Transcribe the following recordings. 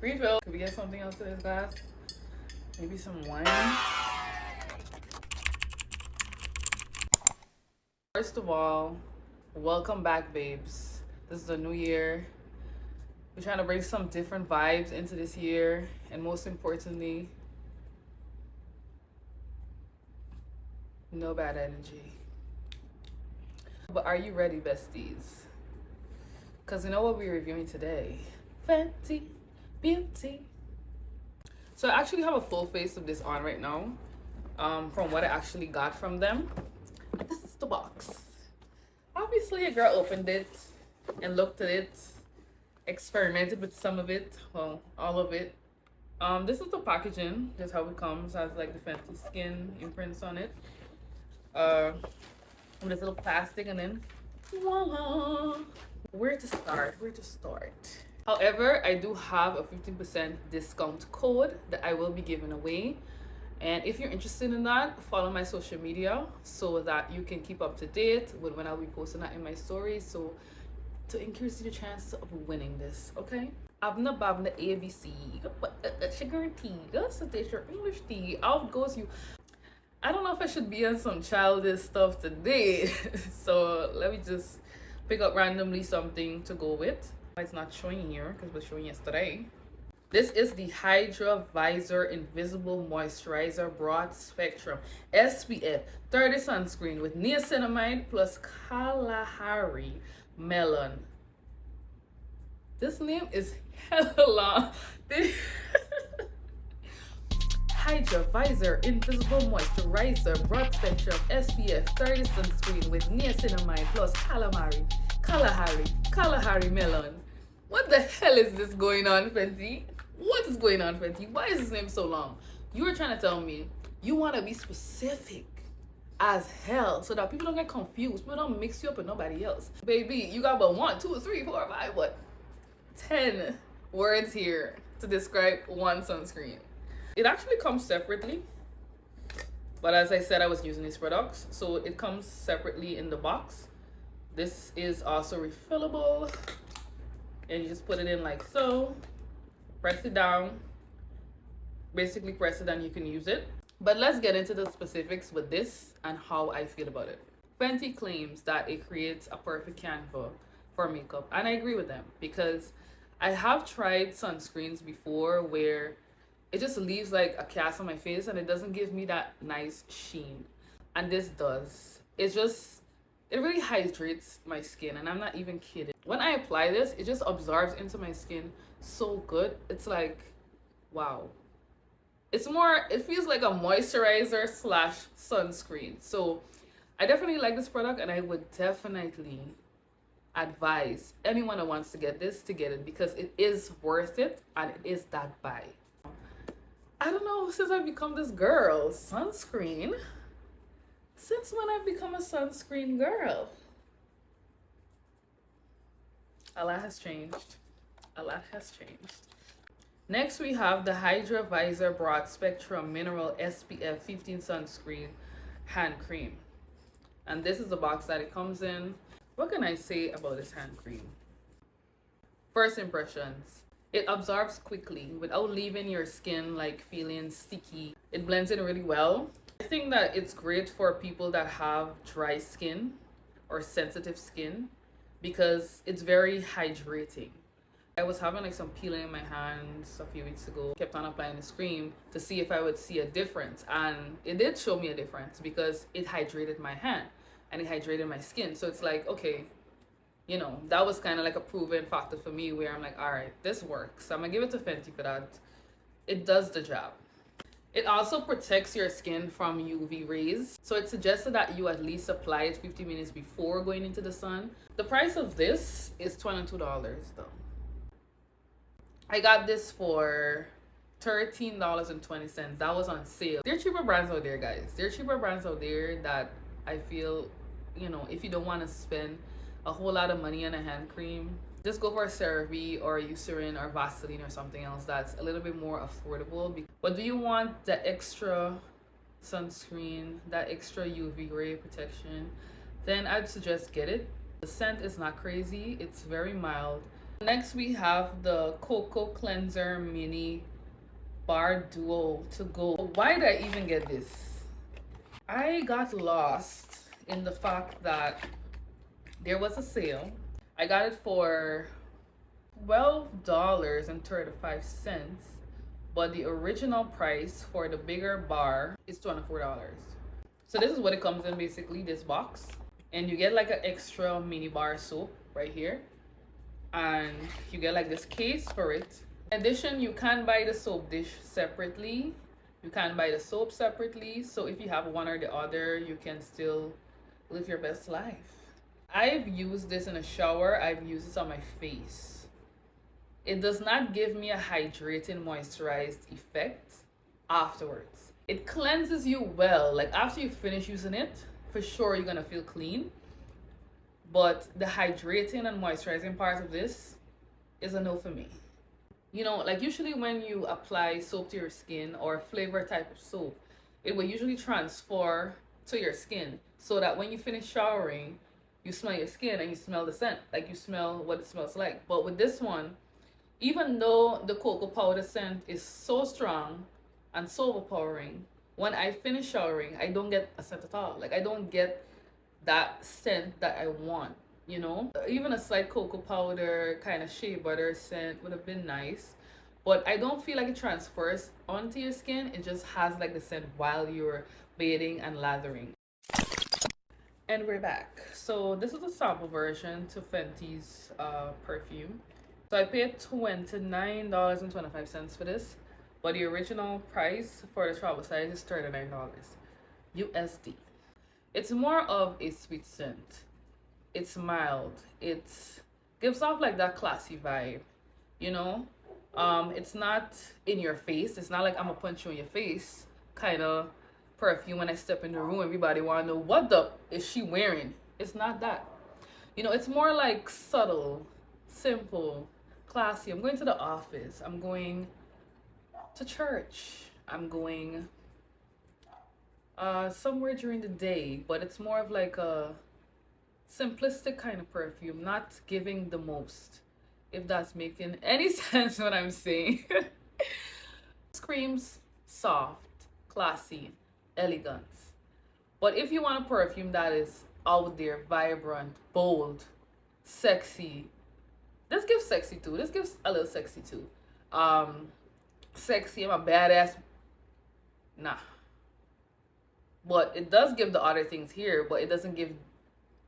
Refill. Could we get something else in this glass? Maybe some wine. First of all, welcome back, babes. This is a new year. We're trying to bring some different vibes into this year, and most importantly, no bad energy. But are you ready, besties? Because you know what we're reviewing today? Fenty Beauty. So I actually have a full face of this on right now, from what I actually got from them. This is the box. Obviously a girl opened it and looked at it, experimented with some of it, well, all of it. This is the packaging. This is how it comes. It has like the Fenty skin imprints on it, with this little plastic, and then voila. Where to start? However, I do have a 15% discount code that I will be giving away. And if you're interested in that, follow my social media so that you can keep up to date with when I'll be posting that in my stories. So to increase your chances of winning this, okay? Abna babna ABC, sugar tea, that's your English tea. Out goes you. I don't know if I should be on some childish stuff today. So let me just pick up randomly something to go with. It's not showing here because it was showing yesterday. This is the Hydra Vizor Invisible Moisturizer Broad Spectrum SPF 30 sunscreen with niacinamide plus Kalahari melon. This name is hella long. Hydra Vizor Invisible Moisturizer Broad Spectrum SPF 30 sunscreen with niacinamide plus Kalahari melon. What the hell is this going on, Fenty? What is going on, Fenty? Why is this name so long? You were trying to tell me you want to be specific as hell so that people don't get confused. People don't mix you up with nobody else. Baby, you got about 1, 2, 3, 4, 5, what? 10 words here to describe one sunscreen. It actually comes separately. But as I said, I was using these products. So it comes separately in the box. This is also refillable. And you just put it in like so, press it down, basically press it and you can use it. But let's get into the specifics with this and how I feel about it. Fenty claims that it creates a perfect canvas for makeup, and I agree with them because I have tried sunscreens before where it just leaves like a cast on my face and it doesn't give me that nice sheen, and this does. It really hydrates my skin, and I'm not even kidding. When I apply this, it just absorbs into my skin so good. It's like, wow. It feels like a moisturizer slash sunscreen. So I definitely like this product, and I would definitely advise anyone that wants to get this to get it because it is worth it and it is that buy. I don't know, since I've become this girl, sunscreen. Since when I've become a sunscreen girl? A lot has changed. A lot has changed. Next, we have the Hydra Vizor Broad Spectrum Mineral SPF 15 Sunscreen Hand Cream. And this is the box that it comes in. What can I say about this hand cream? First impressions. It absorbs quickly without leaving your skin like feeling sticky. It blends in really well. I think that it's great for people that have dry skin or sensitive skin because it's very hydrating. I was having like some peeling in my hands a few weeks ago. Kept on applying this cream to see if I would see a difference, and it did show me a difference because it hydrated my hand and it hydrated my skin. So it's like, okay, you know, that was kind of like a proven factor for me where I'm like, all right, this works. So I'm gonna give it to Fenty for that. It does the job. It also protects your skin from UV rays. So it suggested that you at least apply it 50 minutes before going into the sun. The price of this is $22 though. I got this for $13.20. That was on sale. There are cheaper brands out there, guys. There are cheaper brands out there that I feel, you know, if you don't want to spend a whole lot of money on a hand cream, just go for a CeraVe or a Eucerin or Vaseline or something else that's a little bit more affordable. But do you want the extra sunscreen, that extra UV ray protection, then I'd suggest get it. The scent is not crazy. It's very mild. Next we have the Cocoa Cleanser Mini Bar Duo to go. Why did I even get this? I got lost in the fact that there was a sale. I got it for $12.35, but the original price for the bigger bar is $24. So this is what it comes in, basically, this box. And you get like an extra mini bar soap right here. And you get like this case for it. In addition, you can buy the soap dish separately. You can buy the soap separately. So if you have one or the other, you can still live your best life. I've used this in a shower. I've used this on my face. It does not give me a hydrating, moisturized effect afterwards. It cleanses you well. Like after you finish using it, for sure you're gonna feel clean. But the hydrating and moisturizing part of this is a no for me. You know, like usually when you apply soap to your skin or flavor type of soap, it will usually transfer to your skin so that when you finish showering, you smell your skin and you smell the scent, like you smell what it smells like. But with this one, even though the cocoa powder scent is so strong and so overpowering, when I finish showering, I don't get a scent at all. Like I don't get that scent that I want, you know? Even a slight cocoa powder kind of shea butter scent would have been nice, but I don't feel like it transfers onto your skin. It just has like the scent while you're bathing and lathering. And we're back. So this is a sample version to Fenty's perfume. So I paid $29.25 for this, but the original price for the travel size is $39 USD. It's more of a sweet scent. It's mild. It gives off like that classy vibe, you know? It's not in your face. It's not like I'm gonna punch you in your face kind of perfume. When I step in the room, everybody wanna know what the is she wearing. It's not that. You know, it's more like subtle, simple, classy. I'm going to the office. I'm going to church. I'm going somewhere during the day, but it's more of like a simplistic kind of perfume, not giving the most, if that's making any sense what I'm saying. Screams soft, classy, elegance. But if you want a perfume that is out there, vibrant, bold, sexy, this gives sexy too. This gives a little sexy too. Sexy, I'm a badass. Nah. But it does give the other things here, but it doesn't give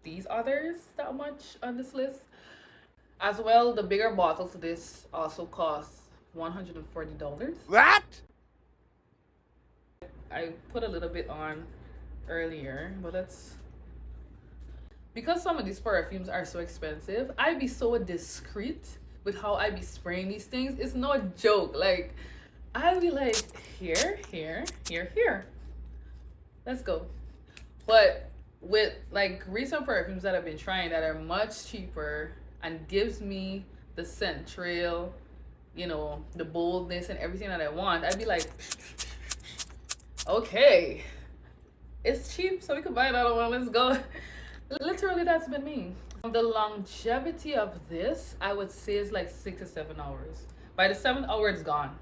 these others that much on this list. As well, the bigger bottle to this also costs $140. What? I put a little bit on earlier, but that's because some of these perfumes are so expensive. I be so discreet with how I be spraying these things. It's no joke. Like I'll be like here, here, here, here. Let's go. But with like recent perfumes that I've been trying that are much cheaper and gives me the scent trail, you know, the boldness and everything that I want, I'd be like, okay, it's cheap, so we can buy another one. Let's go. Literally, that's been me. The longevity of this, I would say, is like 6 to 7 hours. By the 7th hour, it's gone.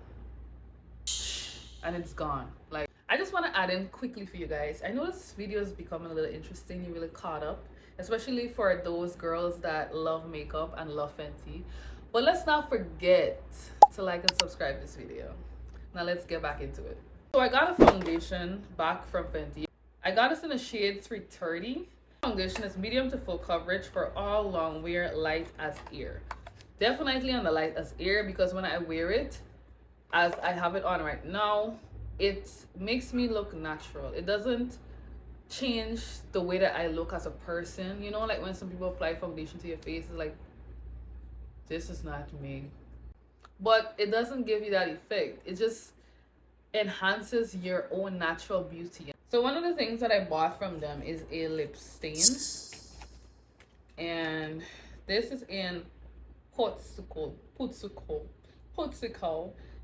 And it's gone. Like, I just want to add in quickly for you guys. I know this video is becoming a little interesting. You're really caught up, especially for those girls that love makeup and love Fenty. But let's not forget to like and subscribe this video. Now let's get back into it. So I got a foundation back from Fenty. I got this in the shade 330. Foundation is medium to full coverage for all long wear, light as air. Definitely on the light as air, because when I wear it, as I have it on right now, it makes me look natural. It doesn't change the way that I look as a person. You know, like when some people apply foundation to your face, it's like, this is not me. But it doesn't give you that effect. It just enhances your own natural beauty. So one of the things that I bought from them is a lip stain. And this is in Poutsicle.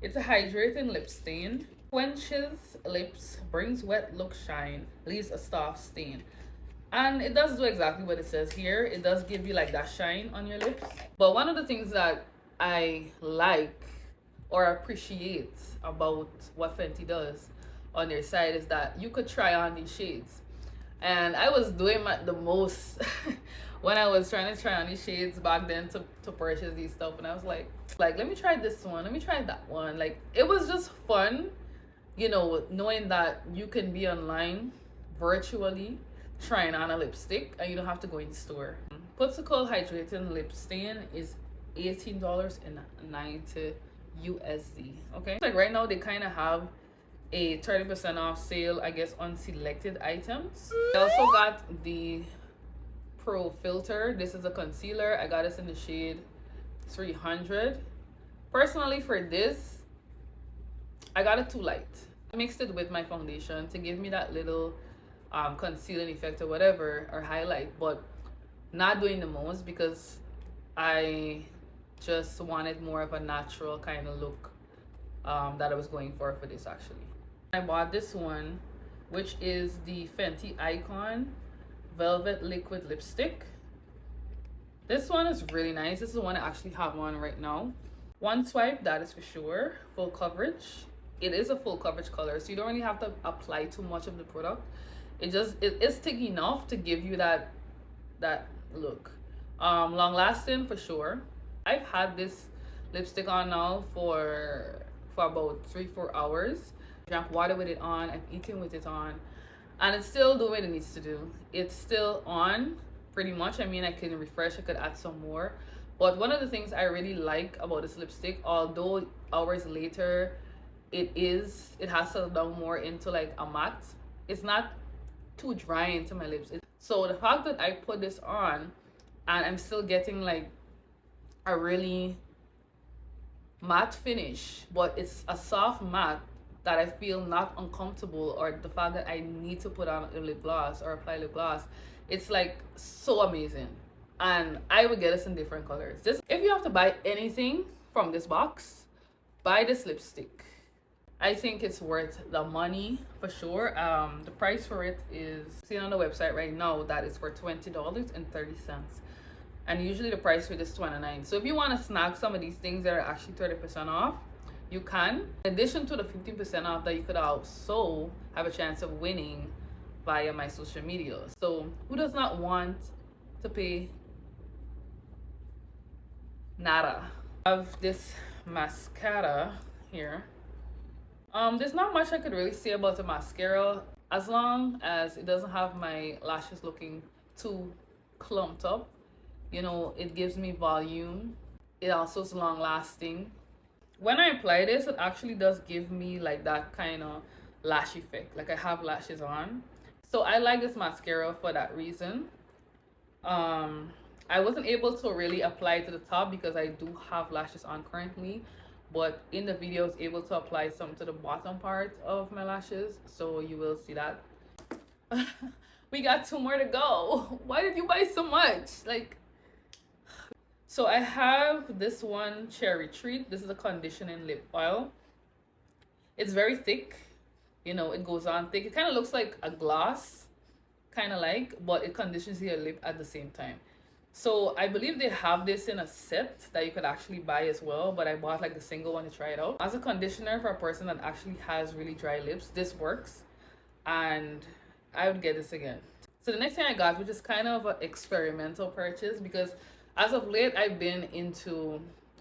It's a hydrating lip stain. Quenches lips, brings wet look shine, leaves a soft stain. And it does do exactly what it says here. It does give you like that shine on your lips. But one of the things that I like or appreciate about what Fenty does on their side is that you could try on these shades. And I was doing the most when I was trying to try on these shades back then to purchase these stuff. And I was like, let me try this one, let me try that one. Like, it was just fun, you know, knowing that you can be online virtually trying on a lipstick and you don't have to go in the store. Poutsicle Hydrating Lip Stain is $18.90 USD. Okay, like right now they kind of have a 30% off sale, I guess, on selected items. I also got the Pro Filt'r. This is a concealer. I got this in the shade 300. Personally, for this, I got it too light. I mixed it with my foundation to give me that little concealing effect or whatever, or highlight, but not doing the most because I just wanted more of a natural kind of look that I was going for this actually. I bought this one, which is the Fenty Icon Velvet Liquid Lipstick. This one is really nice. This is the one I actually have on right now. One swipe, that is for sure. Full coverage. It is a full coverage color, so you don't really have to apply too much of the product. It's thick enough to give you that look. Long lasting for sure. I've had this lipstick on now for about 3-4 hours. I drank water with it on, I've eaten with it on, and it's still doing what it needs to do. It's still on pretty much. I mean, I can refresh, I could add some more. But one of the things I really like about this lipstick, although hours later it has settled down more into like a matte, it's not too dry into my lips. So the fact that I put this on and I'm still getting like a really matte finish, but it's a soft matte that I feel not uncomfortable, or the fact that I need to put on a lip gloss or apply lip gloss, it's like so amazing. And I would get this in different colors. If you have to buy anything from this box, buy this lipstick. I think it's worth the money for sure. The price for it is seen on the website right now, that is for $20.30, and usually the price for this is $29. So if you want to snag some of these things that are actually 30% off, you can. In addition to the 15% off that you could also have a chance of winning via my social media. So who does not want to pay nada? I have this mascara here. There's not much I could really say about the mascara, as long as it doesn't have my lashes looking too clumped up. You know, it gives me volume. It also is long lasting. When I apply this, it actually does give me like that kind of lash effect, like I have lashes on. So I like this mascara for that reason. I wasn't able to really apply it to the top because I do have lashes on currently, but in the video I was able to apply some to the bottom part of my lashes, so you will see that. We got 2 more to go. Why did you buy so much? Like, so I have this one, Cherry Treat. This is a conditioning lip oil. It's very thick, you know, it goes on thick. It kind of looks like a gloss, kind of like, but it conditions your lip at the same time. So I believe they have this in a set that you could actually buy as well, but I bought like the single one to try it out. As a conditioner for a person that actually has really dry lips, this works, and I would get this again. So the next thing I got, which is kind of an experimental purchase, because as of late I've been into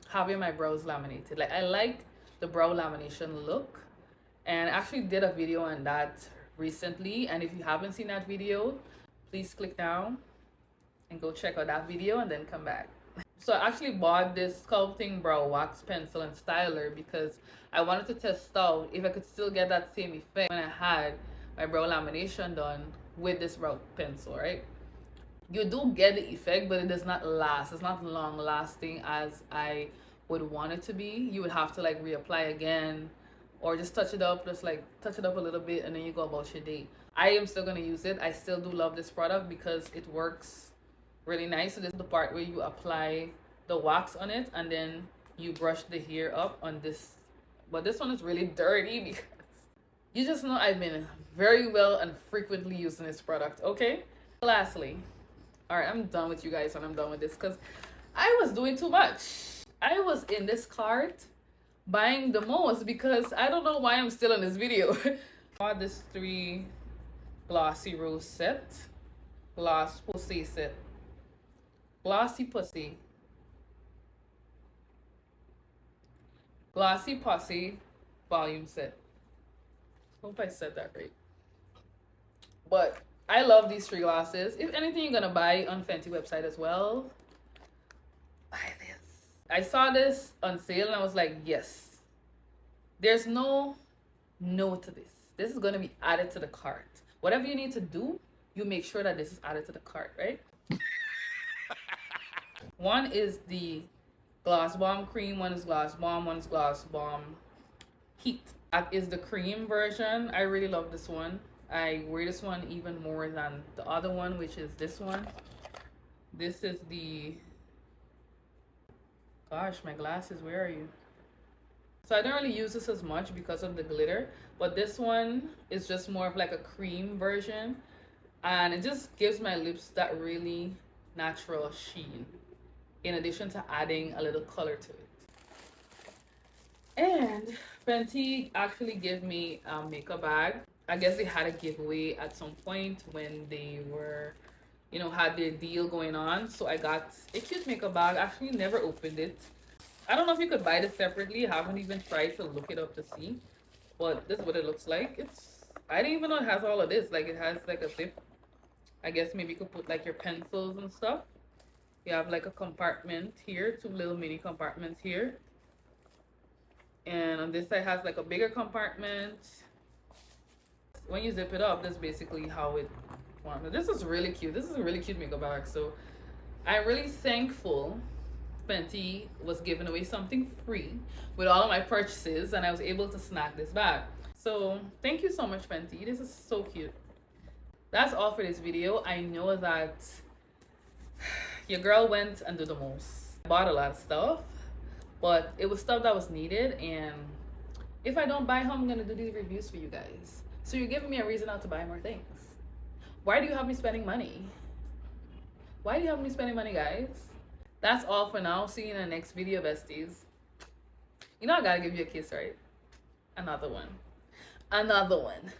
having my brows laminated. Like, I like the brow lamination look, and I actually did a video on that recently, and if you haven't seen that video, please click down and go check out that video and then come back. So I actually bought this Sculpting brow wax pencil and styler because I wanted to test out if I could still get that same effect when I had my brow lamination done with this brow pencil, right? You do get the effect, but it does not last. It's not long lasting as I would want it to be. You would have to like reapply again, or just touch it up, just like touch it up a little bit, and then you go about your day. I am still going to use it. I still do love this product because it works really nice. So this is the part where you apply the wax on it and then you brush the hair up on this. But this one is really dirty because you just know I've been very well and frequently using this product, okay? Lastly, all right, I'm done with you guys when I'm done with this because I was doing too much. I was in this cart buying the most because I don't know why I'm still in this video. I bought this 3 glossy rose set, gloss pussy set, glossy pussy, glossy pussy volume set. Hope I said that right. But I love these 3 glosses. If anything you're gonna buy on Fenty website as well, buy this. I saw this on sale and I was like, yes. There's no to this. This is gonna be added to the cart. Whatever you need to do, you make sure that this is added to the cart, right? One is the Gloss Bomb Cream, one is Gloss Bomb, one is Gloss Bomb Heat. That is the cream version. I really love this one. I wear this one even more than the other one, which is this one. This is the, gosh, my glasses, where are you? So I don't really use this as much because of the glitter, but this one is just more of like a cream version, and it just gives my lips that really natural sheen, in addition to adding a little color to it. And Fenty actually gave me a makeup bag. I guess they had a giveaway at some point when they were, you know, had their deal going on. So I got a cute makeup bag. Actually never opened it. I don't know if you could buy this separately. I haven't even tried to look it up to see. But this is what it looks like. I didn't even know it has all of this. Like, it has like a zip. I guess maybe you could put like your pencils and stuff. You have like a compartment here, 2 little mini compartments here. And on this side has like a bigger compartment. When you zip it up, that's basically how it forms. This is really cute. This is a really cute makeup bag. So I'm really thankful Fenty was giving away something free with all of my purchases, and I was able to snag this bag. So thank you so much, Fenty. This is so cute. That's all for this video. I know that your girl went and did the most. I bought a lot of stuff, but it was stuff that was needed, and if I don't buy home, I'm gonna do these reviews for you guys. So you're giving me a reason not to buy more things. Why do you have me spending money? Why do you have me spending money, guys? That's all for now. See you in the next video, besties. You know I gotta give you a kiss, right? Another one. Another one.